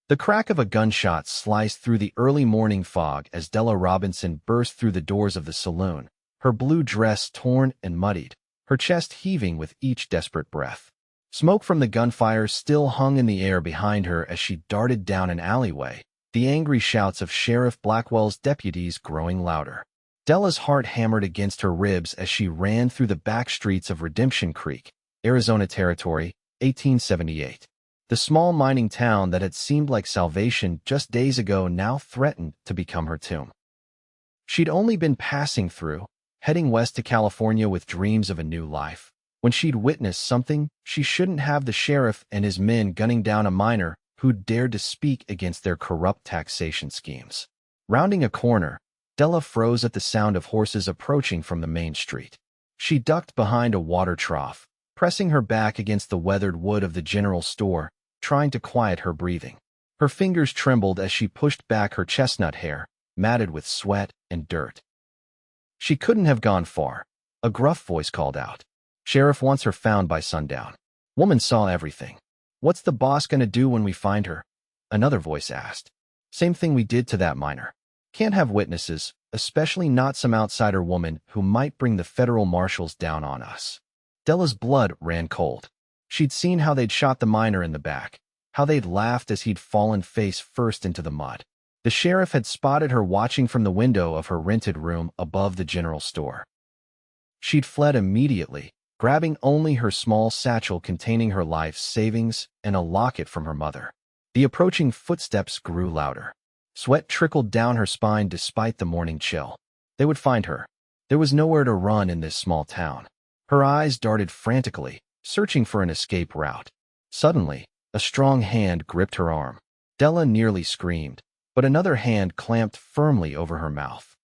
The crack of a gunshot sliced through the early morning fog as Della Robinson burst through the doors of the saloon, her blue dress torn and muddied, her chest heaving with each desperate breath. Smoke from the gunfire still hung in the air behind her as she darted down an alleyway, the angry shouts of Sheriff Blackwell's deputies growing louder. Della's heart hammered against her ribs as she ran through the back streets of Redemption Creek, Arizona Territory, 1878. The small mining town that had seemed like salvation just days ago now threatened to become her tomb. She'd only been passing through, heading west to California with dreams of a new life, when she'd witnessed something she shouldn't have: the sheriff and his men gunning down a miner who'd dared to speak against their corrupt taxation schemes. Rounding a corner, Della froze at the sound of horses approaching from the main street. She ducked behind a water trough, pressing her back against the weathered wood of the general store, trying to quiet her breathing. Her fingers trembled as she pushed back her chestnut hair, matted with sweat and dirt. She couldn't have gone far. A gruff voice called out. "Sheriff wants her found by sundown." Woman saw everything. "What's the boss gonna do when we find her?" Another voice asked. "Same thing we did to that miner. Can't have witnesses, especially not some outsider woman who might bring the federal marshals down on us." Della's blood ran cold. She'd seen how they'd shot the miner in the back, how they'd laughed as he'd fallen face first into the mud. The sheriff had spotted her watching from the window of her rented room above the general store. She'd fled immediately, grabbing only her small satchel containing her life's savings and a locket from her mother. The approaching footsteps grew louder. Sweat trickled down her spine despite the morning chill. They would find her. There was nowhere to run in this small town. Her eyes darted frantically, searching for an escape route. Suddenly, a strong hand gripped her arm. Della nearly screamed, but another hand clamped firmly over her mouth.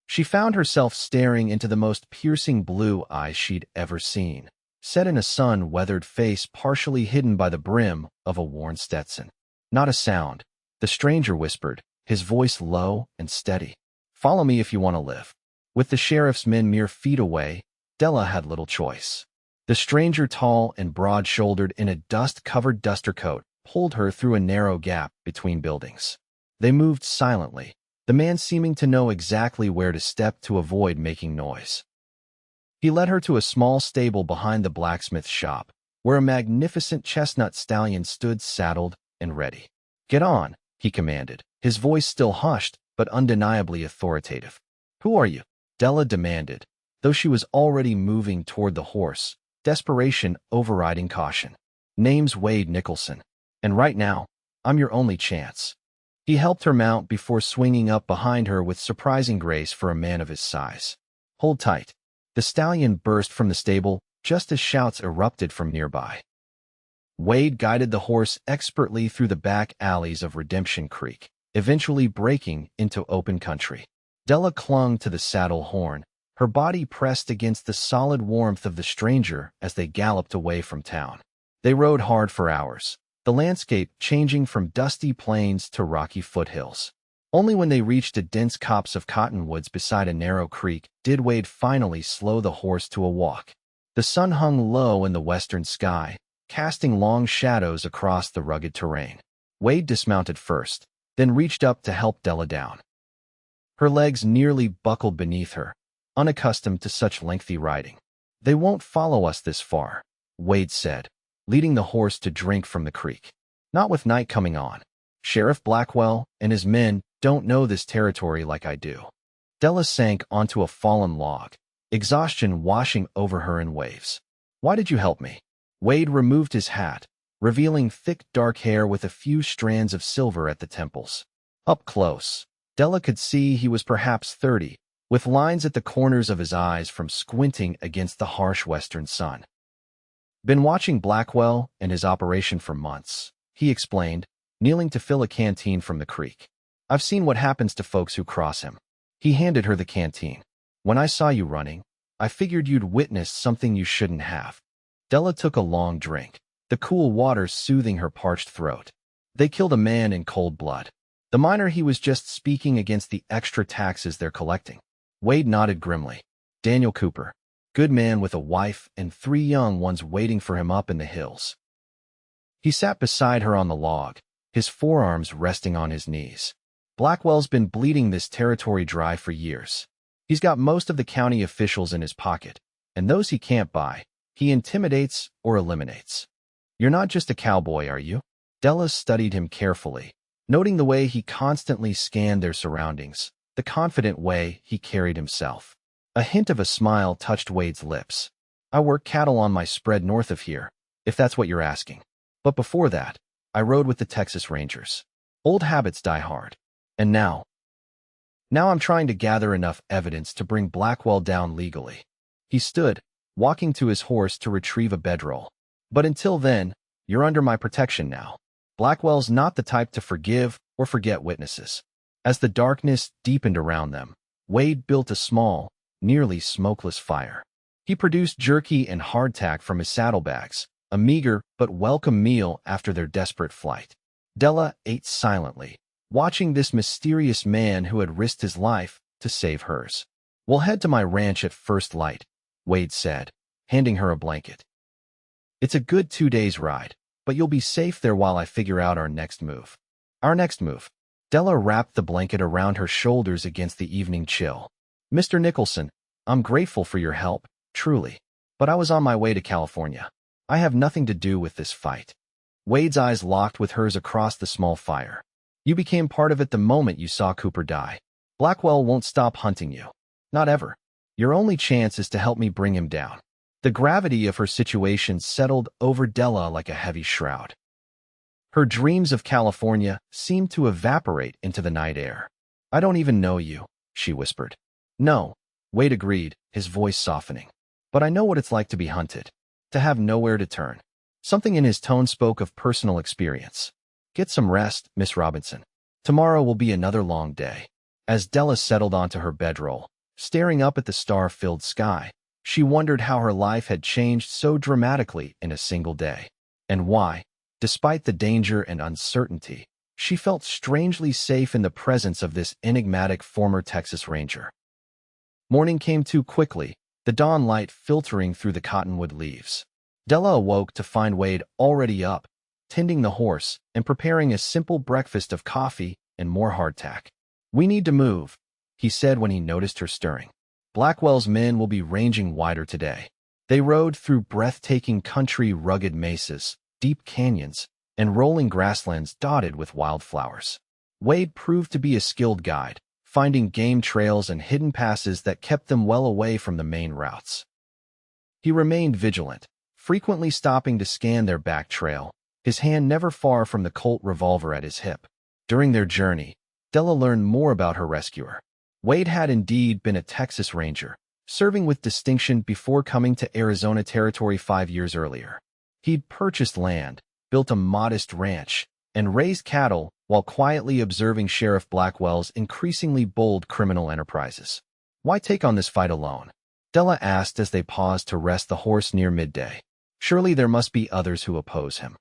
She found herself staring into the most piercing blue eyes she'd ever seen, set in a sun-weathered face partially hidden by the brim of a worn Stetson. Not a sound. The stranger whispered, his voice low and steady. "Follow me if you want to live." With the sheriff's men mere feet away, Della had little choice. The stranger, tall and broad-shouldered in a dust-covered duster coat, pulled her through a narrow gap between buildings. They moved silently, the man seeming to know exactly where to step to avoid making noise. He led her to a small stable behind the blacksmith shop, where a magnificent chestnut stallion stood saddled and ready. "Get on," he commanded, his voice still hushed but undeniably authoritative. "Who are you?" Della demanded, though she was already moving toward the horse, desperation overriding caution. "Name's Wade Nicholson, and right now, I'm your only chance." He helped her mount before swinging up behind her with surprising grace for a man of his size. "Hold tight." The stallion burst from the stable just as shouts erupted from nearby. Wade guided the horse expertly through the back alleys of Redemption Creek, eventually breaking into open country. Della clung to the saddle horn, her body pressed against the solid warmth of the stranger as they galloped away from town. They rode hard for hours, the landscape changing from dusty plains to rocky foothills. Only when they reached a dense copse of cottonwoods beside a narrow creek did Wade finally slow the horse to a walk. The sun hung low in the western sky, casting long shadows across the rugged terrain. Wade dismounted first, then reached up to help Della down. Her legs nearly buckled beneath her, unaccustomed to such lengthy riding. "They won't follow us this far," Wade said, leading the horse to drink from the creek. "Not with night coming on. Sheriff Blackwell and his men don't know this territory like I do." Della sank onto a fallen log, exhaustion washing over her in waves. "Why did you help me?" Wade removed his hat, revealing thick dark hair with a few strands of silver at the temples. Up close, Della could see he was perhaps 30, with lines at the corners of his eyes from squinting against the harsh western sun. "Been watching Blackwell and his operation for months," he explained, kneeling to fill a canteen from the creek. "I've seen what happens to folks who cross him." He handed her the canteen. "When I saw you running, I figured you'd witnessed something you shouldn't have." Della took a long drink, the cool water soothing her parched throat. "They killed a man in cold blood. The miner he was just speaking against the extra taxes they're collecting." Wade nodded grimly. "Daniel Cooper. Good man with a wife and 3 young ones waiting for him up in the hills." He sat beside her on the log, his forearms resting on his knees. Blackwell's been bleeding this territory dry for years. He's got most of the county officials in his pocket, and those he can't buy, he intimidates or eliminates. You're not just a cowboy, are you? Della studied him carefully, noting the way he constantly scanned their surroundings, the confident way he carried himself. A hint of a smile touched Wade's lips. I work cattle on my spread north of here, if that's what you're asking. But before that, I rode with the Texas Rangers. Old habits die hard. And now I'm trying to gather enough evidence to bring Blackwell down legally. He stood, walking to his horse to retrieve a bedroll. But until then, you're under my protection now. Blackwell's not the type to forgive or forget witnesses. As the darkness deepened around them, Wade built a small, nearly smokeless fire. He produced jerky and hardtack from his saddlebags, a meager but welcome meal after their desperate flight. Della ate silently, watching this mysterious man who had risked his life to save hers. We'll head to my ranch at first light, Wade said, handing her a blanket. It's a good 2 days' ride, but you'll be safe there while I figure out our next move. Our next move. Della wrapped the blanket around her shoulders against the evening chill. Mr. Nicholson, I'm grateful for your help, truly. But I was on my way to California. I have nothing to do with this fight. Wade's eyes locked with hers across the small fire. You became part of it the moment you saw Cooper die. Blackwell won't stop hunting you. Not ever. Your only chance is to help me bring him down. The gravity of her situation settled over Della like a heavy shroud. Her dreams of California seemed to evaporate into the night air. I don't even know you, she whispered. No, Wade agreed, his voice softening. But I know what it's like to be hunted, to have nowhere to turn. Something in his tone spoke of personal experience. Get some rest, Miss Robinson. Tomorrow will be another long day. As Della settled onto her bedroll, staring up at the star-filled sky, she wondered how her life had changed so dramatically in a single day, and why, despite the danger and uncertainty, she felt strangely safe in the presence of this enigmatic former Texas Ranger. Morning came too quickly, the dawn light filtering through the cottonwood leaves. Della awoke to find Wade already up, tending the horse and preparing a simple breakfast of coffee and more hardtack. We need to move, he said when he noticed her stirring. Blackwell's men will be ranging wider today. They rode through breathtaking country, rugged mesas, deep canyons, and rolling grasslands dotted with wildflowers. Wade proved to be a skilled guide, finding game trails and hidden passes that kept them well away from the main routes. He remained vigilant, frequently stopping to scan their back trail, his hand never far from the Colt revolver at his hip. During their journey, Della learned more about her rescuer. Wade had indeed been a Texas Ranger, serving with distinction before coming to Arizona Territory 5 years earlier. He'd purchased land, built a modest ranch, and raised cattle while quietly observing Sheriff Blackwell's increasingly bold criminal enterprises. Why take on this fight alone? Della asked as they paused to rest the horse near midday. Surely there must be others who oppose him.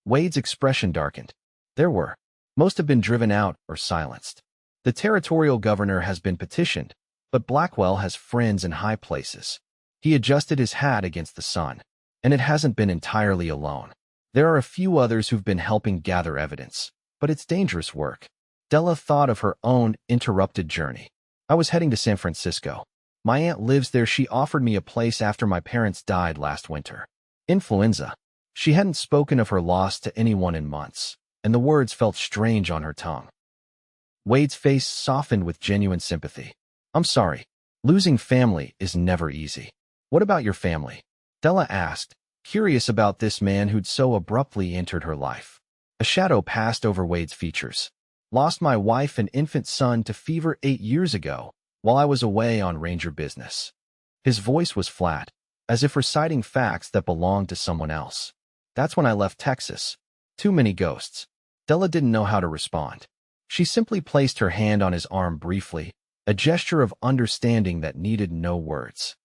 Wade's expression darkened. There were. Most have been driven out or silenced. The territorial governor has been petitioned, but Blackwell has friends in high places. He adjusted his hat against the sun, and it hasn't been entirely alone. There are a few others who've been helping gather evidence, but it's dangerous work. Della thought of her own interrupted journey. I was heading to San Francisco. My aunt lives there. She offered me a place after my parents died last winter. Influenza. She hadn't spoken of her loss to anyone in months, and the words felt strange on her tongue. Wade's face softened with genuine sympathy. I'm sorry. Losing family is never easy. What about your family? Della asked, curious about this man who'd so abruptly entered her life. A shadow passed over Wade's features. Lost my wife and infant son to fever 8 years ago, while I was away on ranger business. His voice was flat, as if reciting facts that belonged to someone else. That's when I left Texas. Too many ghosts. Della didn't know how to respond. She simply placed her hand on his arm briefly, a gesture of understanding that needed no words.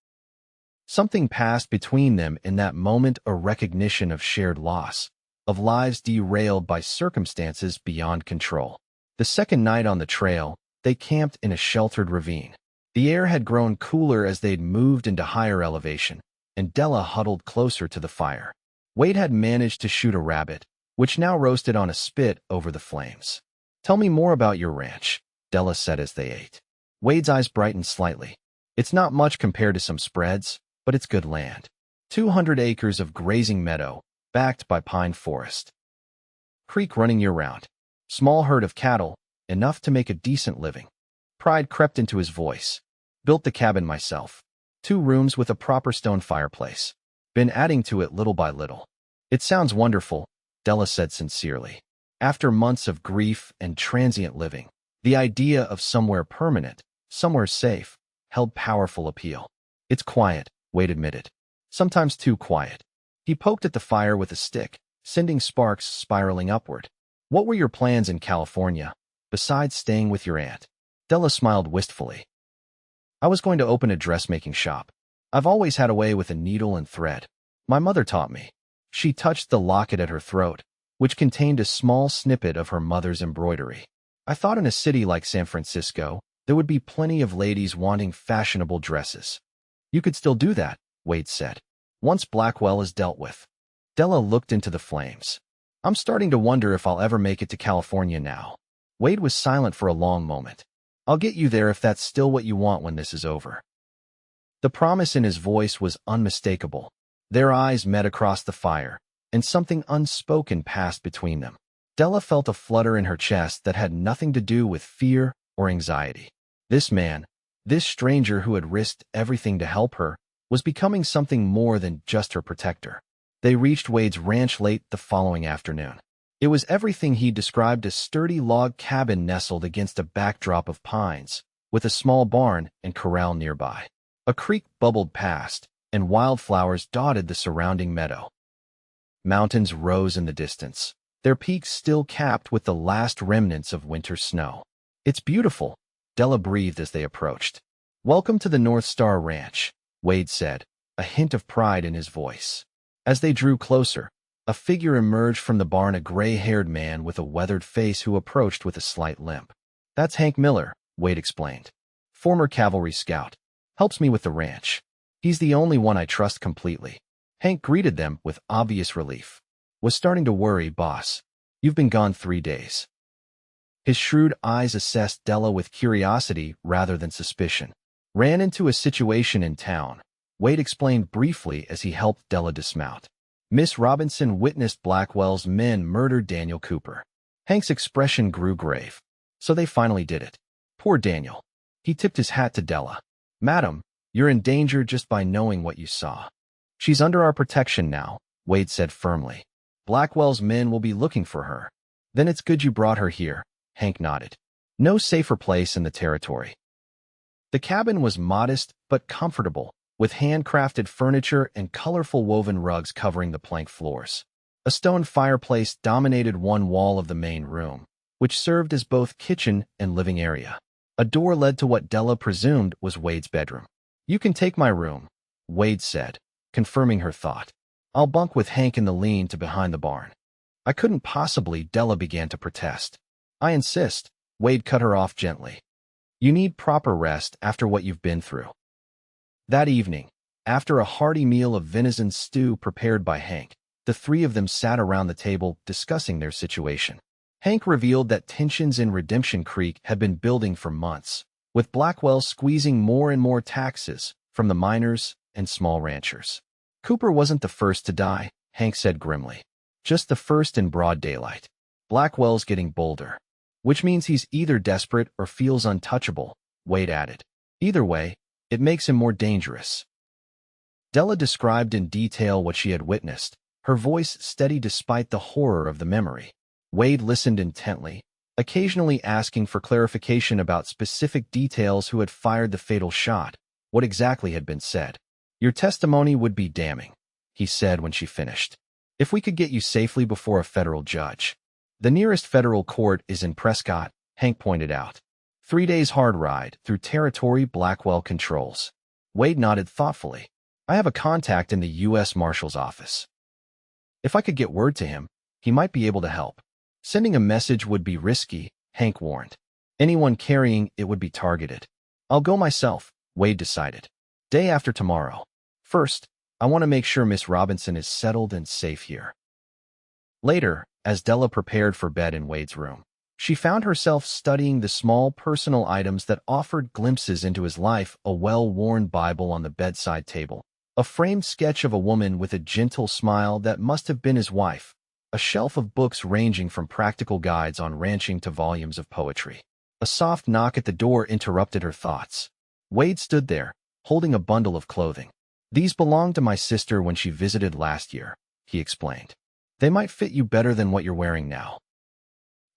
Something passed between them in that moment, a recognition of shared loss, of lives derailed by circumstances beyond control. The second night on the trail, they camped in a sheltered ravine. The air had grown cooler as they'd moved into higher elevation, and Della huddled closer to the fire. Wade had managed to shoot a rabbit, which now roasted on a spit over the flames. "Tell me more about your ranch," Della said as they ate. Wade's eyes brightened slightly. "It's not much compared to some spreads, but it's good land. 200 acres of grazing meadow, backed by pine forest. Creek running year-round. Small herd of cattle, enough to make a decent living." Pride crept into his voice. "Built the cabin myself. 2 rooms with a proper stone fireplace. Been adding to it little by little." "It sounds wonderful," Della said sincerely. After months of grief and transient living, the idea of somewhere permanent, somewhere safe, held powerful appeal. "It's quiet," Wade admitted. "Sometimes too quiet." He poked at the fire with a stick, sending sparks spiraling upward. "What were your plans in California, besides staying with your aunt?" Della smiled wistfully. "I was going to open a dressmaking shop. I've always had a way with a needle and thread. My mother taught me." She touched the locket at her throat, which contained a small snippet of her mother's embroidery. "I thought in a city like San Francisco, there would be plenty of ladies wanting fashionable dresses." "You could still do that," Wade said, "once Blackwell is dealt with." Della looked into the flames. "I'm starting to wonder if I'll ever make it to California now." Wade was silent for a long moment. "I'll get you there if that's still what you want when this is over." The promise in his voice was unmistakable. Their eyes met across the fire, and something unspoken passed between them. Della felt a flutter in her chest that had nothing to do with fear or anxiety. This man, this stranger who had risked everything to help her, was becoming something more than just her protector. They reached Wade's ranch late the following afternoon. It was everything he described: a sturdy log cabin nestled against a backdrop of pines, with a small barn and corral nearby. A creek bubbled past, and wildflowers dotted the surrounding meadow. Mountains rose in the distance, their peaks still capped with the last remnants of winter snow. "It's beautiful," Della breathed as they approached. "Welcome to the North Star Ranch," Wade said, a hint of pride in his voice. As they drew closer, a figure emerged from the barn, a gray-haired man with a weathered face who approached with a slight limp. "That's Hank Miller," Wade explained. "Former cavalry scout. Helps me with the ranch. He's the only one I trust completely." Hank greeted them with obvious relief. "Was starting to worry, boss. You've been gone 3 days." His shrewd eyes assessed Della with curiosity rather than suspicion. "Ran into a situation in town," Wade explained briefly as he helped Della dismount. "Miss Robinson witnessed Blackwell's men murder Daniel Cooper." Hank's expression grew grave. "So they finally did it. Poor Daniel." He tipped his hat to Della. "Madam, you're in danger just by knowing what you saw." "She's under our protection now," Wade said firmly. "Blackwell's men will be looking for her." "Then it's good you brought her here," Hank nodded. "No safer place in the territory." The cabin was modest but comfortable, with handcrafted furniture and colorful woven rugs covering the plank floors. A stone fireplace dominated one wall of the main room, which served as both kitchen and living area. A door led to what Della presumed was Wade's bedroom. "You can take my room," Wade said, confirming her thought. "I'll bunk with Hank in the lean-to behind the barn." "I couldn't possibly," Della began to protest. "I insist," Wade cut her off gently. "You need proper rest after what you've been through." That evening, after a hearty meal of venison stew prepared by Hank, the 3 of them sat around the table discussing their situation. Hank revealed that tensions in Redemption Creek had been building for months, with Blackwell squeezing more and more taxes from the miners and small ranchers. "Cooper wasn't the first to die," Hank said grimly. "Just the first in broad daylight. Blackwell's getting bolder. Which means he's either desperate or feels untouchable," Wade added. "Either way, it makes him more dangerous." Della described in detail what she had witnessed, her voice steady despite the horror of the memory. Wade listened intently, occasionally asking for clarification about specific details: who had fired the fatal shot, what exactly had been said. "Your testimony would be damning," he said when she finished. "If we could get you safely before a federal judge." "The nearest federal court is in Prescott," Hank pointed out. 3 days hard ride through territory Blackwell controls. Wade nodded thoughtfully. "I have a contact in the U.S. Marshal's office. If I could get word to him, he might be able to help." "Sending a message would be risky," Hank warned. "Anyone carrying it would be targeted." "I'll go myself," Wade decided. "Day after tomorrow. First, I want to make sure Miss Robinson is settled and safe here." Later, as Della prepared for bed in Wade's room. She found herself studying the small personal items that offered glimpses into his life: a well-worn Bible on the bedside table, a framed sketch of a woman with a gentle smile that must have been his wife, a shelf of books ranging from practical guides on ranching to volumes of poetry. A soft knock at the door interrupted her thoughts. Wade stood there, holding a bundle of clothing. "These belonged to my sister when she visited last year," he explained. "They might fit you better than what you're wearing now."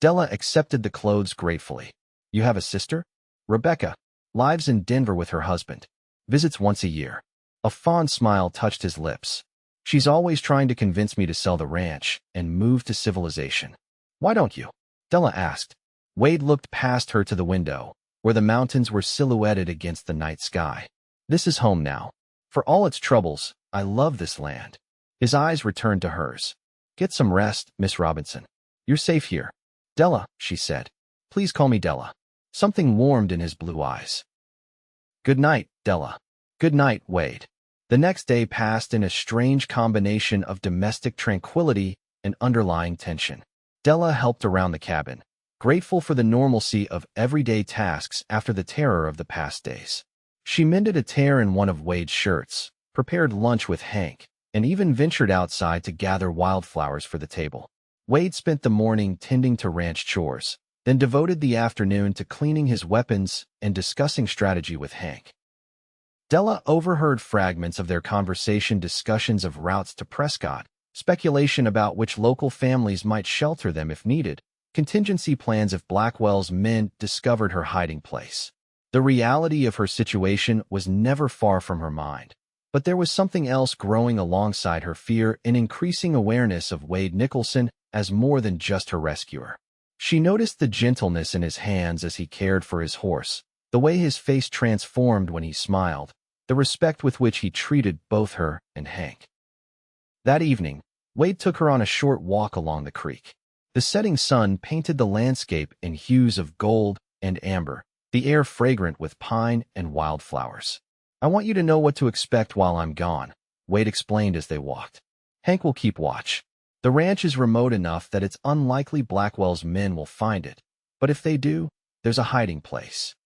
Della accepted the clothes gratefully. "You have a sister?" "Rebecca. Lives in Denver with her husband. Visits once a year." A fond smile touched his lips. "She's always trying to convince me to sell the ranch and move to civilization." "Why don't you?" Della asked. Wade looked past her to the window, where the mountains were silhouetted against the night sky. "This is home now. For all its troubles, I love this land." His eyes returned to hers. "Get some rest, Miss Robinson. You're safe here." "Della," she said. "Please call me Della." Something warmed in his blue eyes. "Good night, Della." "Good night, Wade." The next day passed in a strange combination of domestic tranquility and underlying tension. Della helped around the cabin, grateful for the normalcy of everyday tasks after the terror of the past days. She mended a tear in one of Wade's shirts, prepared lunch with Hank, and even ventured outside to gather wildflowers for the table. Wade spent the morning tending to ranch chores, then devoted the afternoon to cleaning his weapons and discussing strategy with Hank. Della overheard fragments of their conversation: discussions of routes to Prescott, speculation about which local families might shelter them if needed, contingency plans if Blackwell's men discovered her hiding place. The reality of her situation was never far from her mind, but there was something else growing alongside her fear: an increasing awareness of Wade Nicholson as more than just her rescuer. She noticed the gentleness in his hands as he cared for his horse, the way his face transformed when he smiled, the respect with which he treated both her and Hank. That evening, Wade took her on a short walk along the creek. The setting sun painted the landscape in hues of gold and amber, the air fragrant with pine and wildflowers. "I want you to know what to expect while I'm gone," Wade explained as they walked. "Hank will keep watch. The ranch is remote enough that it's unlikely Blackwell's men will find it, but if they do, there's a hiding place."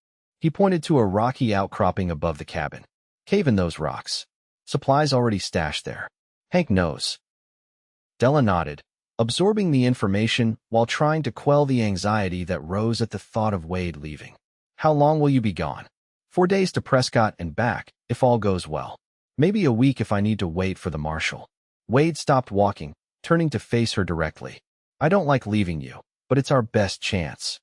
He pointed to a rocky outcropping above the cabin. "Cave in those rocks. Supplies already stashed there. Hank knows." Della nodded, absorbing the information while trying to quell the anxiety that rose at the thought of Wade leaving. "How long will you be gone?" 4 days to Prescott and back, if all goes well. Maybe a week if I need to wait for the marshal." Wade stopped walking, turning to face her directly. "I don't like leaving you, but it's our best chance."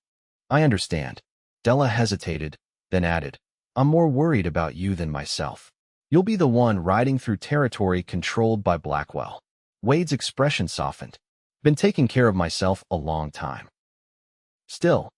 "I understand." Della hesitated, then added, "I'm more worried about you than myself. You'll be the one riding through territory controlled by Blackwell." Wade's expression softened. "Been taking care of myself a long time." "Still,"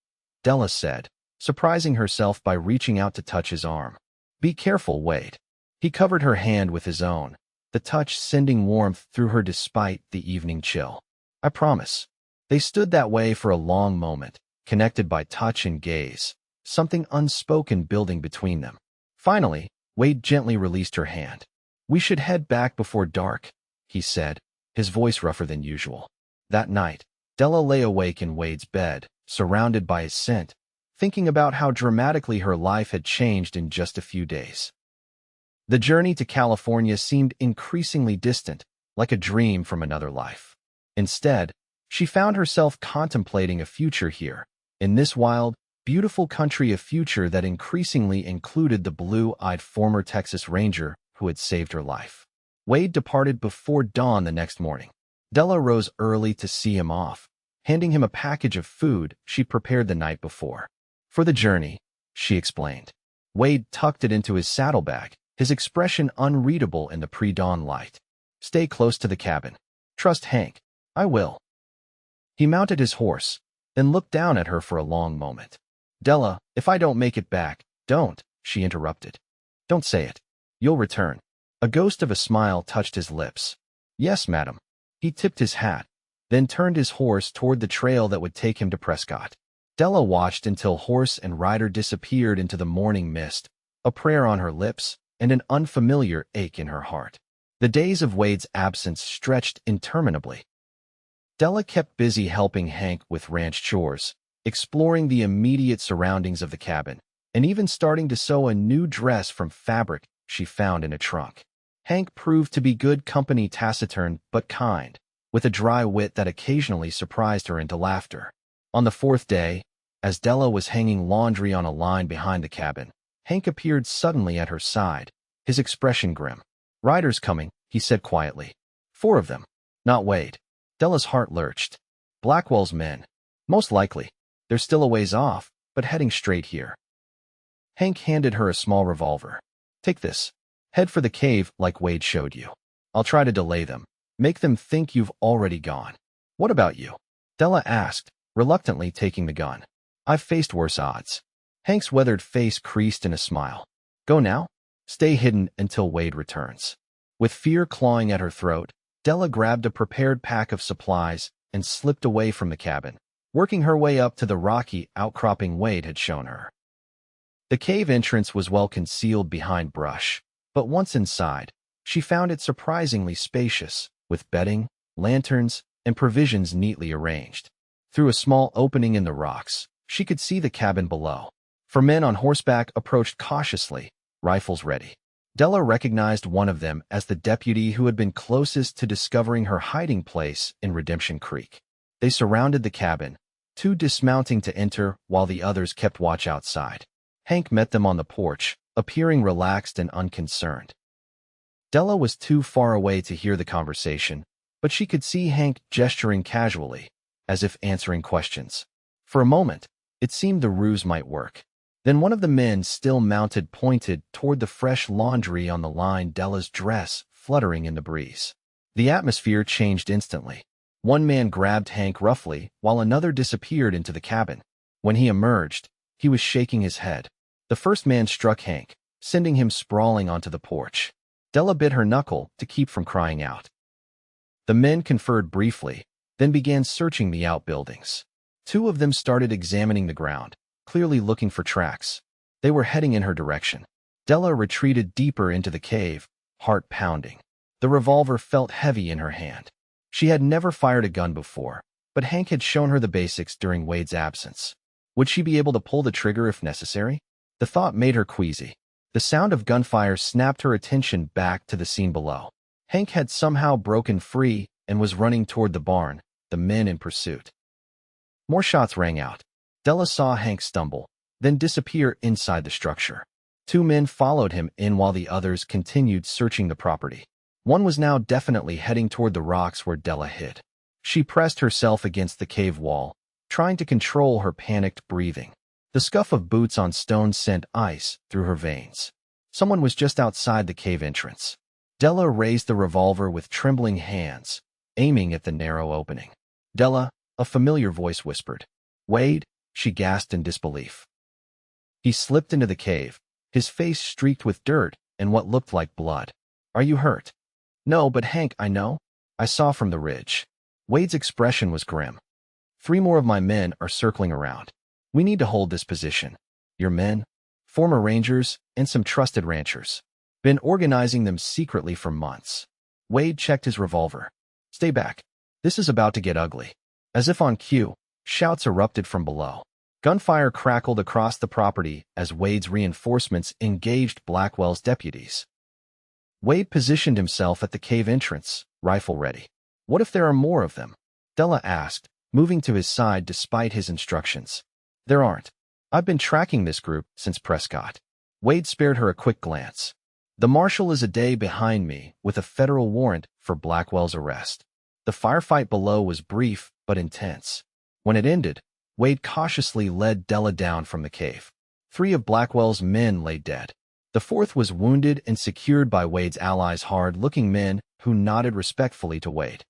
Della said, surprising herself by reaching out to touch his arm. "Be careful, Wade." He covered her hand with his own, the touch sending warmth through her despite the evening chill. "I promise." They stood that way for a long moment, connected by touch and gaze, something unspoken building between them. Finally, Wade gently released her hand. "We should head back before dark," he said, his voice rougher than usual. That night, Della lay awake in Wade's bed, surrounded by his scent, thinking about how dramatically her life had changed in just a few days. The journey to California seemed increasingly distant, like a dream from another life. Instead, she found herself contemplating a future here, in this wild, beautiful country, a future that increasingly included the blue-eyed former Texas Ranger who had saved her life. Wade departed before dawn the next morning. Della rose early to see him off, handing him a package of food she'd prepared the night before. "For the journey," she explained. Wade tucked it into his saddlebag, his expression unreadable in the pre-dawn light. "Stay close to the cabin. Trust Hank." "I will." He mounted his horse, then looked down at her for a long moment. "Della, if I don't make it back—" "Don't," she interrupted. "Don't say it. You'll return." A ghost of a smile touched his lips. "Yes, madam." He tipped his hat, then turned his horse toward the trail that would take him to Prescott. Della watched until horse and rider disappeared into the morning mist, a prayer on her lips and an unfamiliar ache in her heart. The days of Wade's absence stretched interminably. Della kept busy helping Hank with ranch chores, exploring the immediate surroundings of the cabin, and even starting to sew a new dress from fabric she found in a trunk. Hank proved to be good company, taciturn but kind, with a dry wit that occasionally surprised her into laughter. On the fourth day, as Della was hanging laundry on a line behind the cabin, Hank appeared suddenly at her side, his expression grim. "Riders coming," he said quietly. "4 of them. Not Wade." Della's heart lurched. "Blackwell's men. Most likely. They're still a ways off, but heading straight here." Hank handed her a small revolver. "Take this. Head for the cave like Wade showed you. I'll try to delay them. Make them think you've already gone." "What about you?" Della asked, reluctantly taking the gun. "I've faced worse odds." Hank's weathered face creased in a smile. "Go now? Stay hidden until Wade returns." With fear clawing at her throat, Della grabbed a prepared pack of supplies and slipped away from the cabin, working her way up to the rocky outcropping Wade had shown her. The cave entrance was well concealed behind brush, but once inside, she found it surprisingly spacious, with bedding, lanterns, and provisions neatly arranged. Through a small opening in the rocks, she could see the cabin below. 4 men on horseback approached cautiously, rifles ready. Della recognized one of them as the deputy who had been closest to discovering her hiding place in Redemption Creek. They surrounded the cabin, 2 dismounting to enter while the others kept watch outside. Hank met them on the porch, appearing relaxed and unconcerned. Della was too far away to hear the conversation, but she could see Hank gesturing casually, as if answering questions. For a moment, it seemed the ruse might work. Then one of the men, still mounted, pointed toward the fresh laundry on the line, Della's dress fluttering in the breeze. The atmosphere changed instantly. One man grabbed Hank roughly, while another disappeared into the cabin. When he emerged, he was shaking his head. The first man struck Hank, sending him sprawling onto the porch. Della bit her knuckle to keep from crying out. The men conferred briefly, then began searching the outbuildings. 2 of them started examining the ground, clearly looking for tracks. They were heading in her direction. Della retreated deeper into the cave, heart pounding. The revolver felt heavy in her hand. She had never fired a gun before, but Hank had shown her the basics during Wade's absence. Would she be able to pull the trigger if necessary? The thought made her queasy. The sound of gunfire snapped her attention back to the scene below. Hank had somehow broken free and was running toward the barn, the men in pursuit. More shots rang out. Della saw Hank stumble, then disappear inside the structure. 2 men followed him in while the others continued searching the property. One was now definitely heading toward the rocks where Della hid. She pressed herself against the cave wall, trying to control her panicked breathing. The scuff of boots on stone sent ice through her veins. Someone was just outside the cave entrance. Della raised the revolver with trembling hands, aiming at the narrow opening. "Della," a familiar voice whispered. "Wade?" she gasped in disbelief. He slipped into the cave, his face streaked with dirt and what looked like blood. "Are you hurt?" "No, but Hank, I know. I saw from the ridge." Wade's expression was grim. 3 more of my men are circling around. We need to hold this position. Your men? Former rangers and some trusted ranchers. Been organizing them secretly for months. Wade checked his revolver. "Stay back. This is about to get ugly." As if on cue, shouts erupted from below. Gunfire crackled across the property as Wade's reinforcements engaged Blackwell's deputies. Wade positioned himself at the cave entrance, rifle ready. "What if there are more of them?" Della asked, moving to his side despite his instructions. "There aren't. I've been tracking this group since Prescott." Wade spared her a quick glance. "The marshal is a day behind me with a federal warrant for Blackwell's arrest." The firefight below was brief but intense. When it ended, Wade cautiously led Della down from the cave. 3 of Blackwell's men lay dead. The 4th was wounded and secured by Wade's allies, hard-looking men who nodded respectfully to Wade.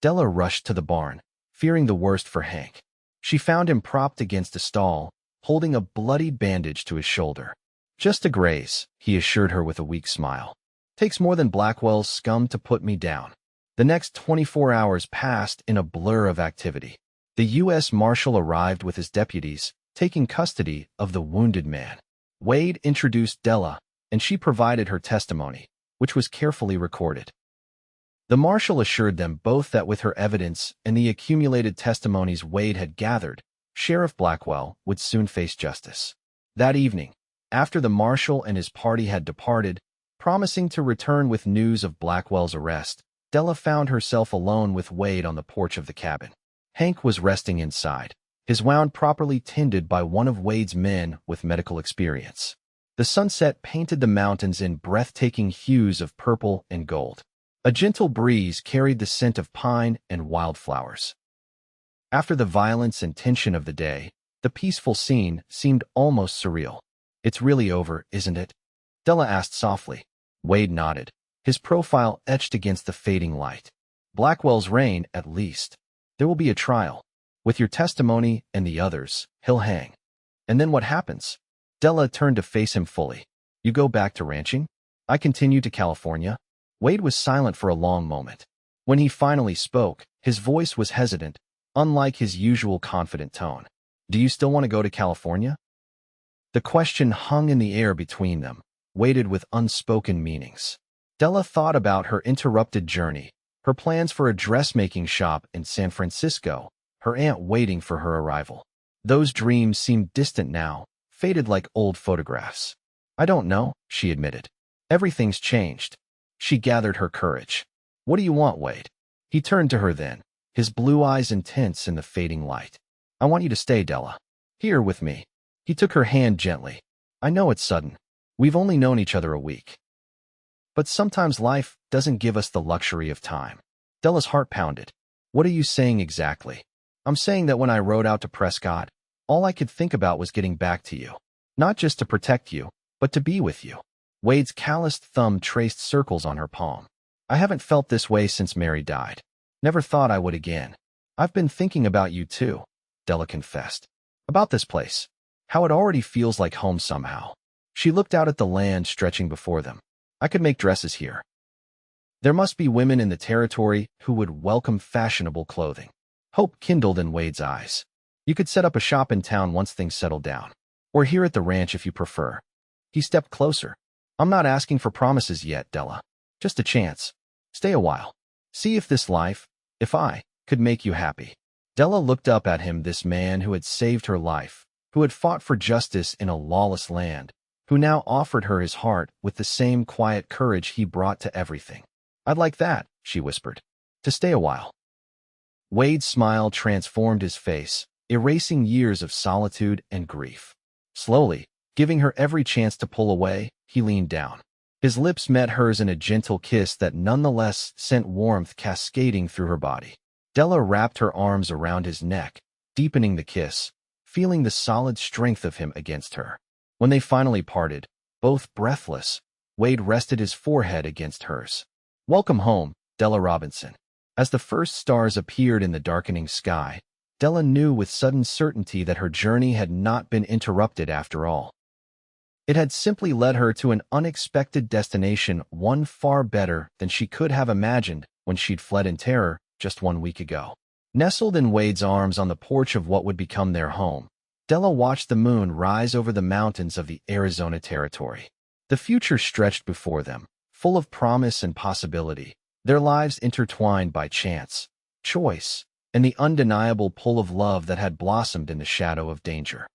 Della rushed to the barn, fearing the worst for Hank. She found him propped against a stall, holding a bloodied bandage to his shoulder. "Just a graze," he assured her with a weak smile. "Takes more than Blackwell's scum to put me down." The next 24 hours passed in a blur of activity. The U.S. Marshal arrived with his deputies, taking custody of the wounded man. Wade introduced Della, and she provided her testimony, which was carefully recorded. The marshal assured them both that with her evidence and the accumulated testimonies Wade had gathered, Sheriff Blackwell would soon face justice. That evening, after the marshal and his party had departed, promising to return with news of Blackwell's arrest, Della found herself alone with Wade on the porch of the cabin. Hank was resting inside, his wound properly tended by one of Wade's men with medical experience. The sunset painted the mountains in breathtaking hues of purple and gold. A gentle breeze carried the scent of pine and wildflowers. After the violence and tension of the day, the peaceful scene seemed almost surreal. "It's really over, isn't it?" Della asked softly. Wade nodded, his profile etched against the fading light. "Blackwell's reign, at least. There will be a trial. With your testimony and the others, he'll hang. And then what happens?" Della turned to face him fully. "You go back to ranching? I continue to California?" Wade was silent for a long moment. When he finally spoke, his voice was hesitant, unlike his usual confident tone. "Do you still want to go to California?" The question hung in the air between them, weighted with unspoken meanings. Della thought about her interrupted journey, her plans for a dressmaking shop in San Francisco, her aunt waiting for her arrival. Those dreams seemed distant now, faded like old photographs. "I don't know," she admitted. "Everything's changed." She gathered her courage. "What do you want, Wade?" He turned to her then, his blue eyes intense in the fading light. "I want you to stay, Della. Here with me." He took her hand gently. "I know it's sudden. We've only known each other a week. But sometimes life doesn't give us the luxury of time." Della's heart pounded. "What are you saying exactly?" "I'm saying that when I rode out to Prescott, all I could think about was getting back to you. Not just to protect you, but to be with you." Wade's calloused thumb traced circles on her palm. "I haven't felt this way since Mary died. Never thought I would again." "I've been thinking about you too," Della confessed. "About this place. How it already feels like home somehow." She looked out at the land stretching before them. "I could make dresses here. There must be women in the territory who would welcome fashionable clothing." Hope kindled in Wade's eyes. "You could set up a shop in town once things settle down. Or here at the ranch if you prefer." He stepped closer. "I'm not asking for promises yet, Della. Just a chance. Stay a while. See if this life, if I, could make you happy." Della looked up at him, this man who had saved her life, who had fought for justice in a lawless land, who now offered her his heart with the same quiet courage he brought to everything. "I'd like that," she whispered. "To stay a while." Wade's smile transformed his face, erasing years of solitude and grief. Slowly, giving her every chance to pull away, he leaned down. His lips met hers in a gentle kiss that nonetheless sent warmth cascading through her body. Della wrapped her arms around his neck, deepening the kiss, feeling the solid strength of him against her. When they finally parted, both breathless, Wade rested his forehead against hers. "Welcome home, Della Robinson." As the first stars appeared in the darkening sky, Della knew with sudden certainty that her journey had not been interrupted after all. It had simply led her to an unexpected destination, one far better than she could have imagined when she'd fled in terror just 1 week ago. Nestled in Wade's arms on the porch of what would become their home, Della watched the moon rise over the mountains of the Arizona Territory. The future stretched before them, full of promise and possibility, their lives intertwined by chance, choice, and the undeniable pull of love that had blossomed in the shadow of danger.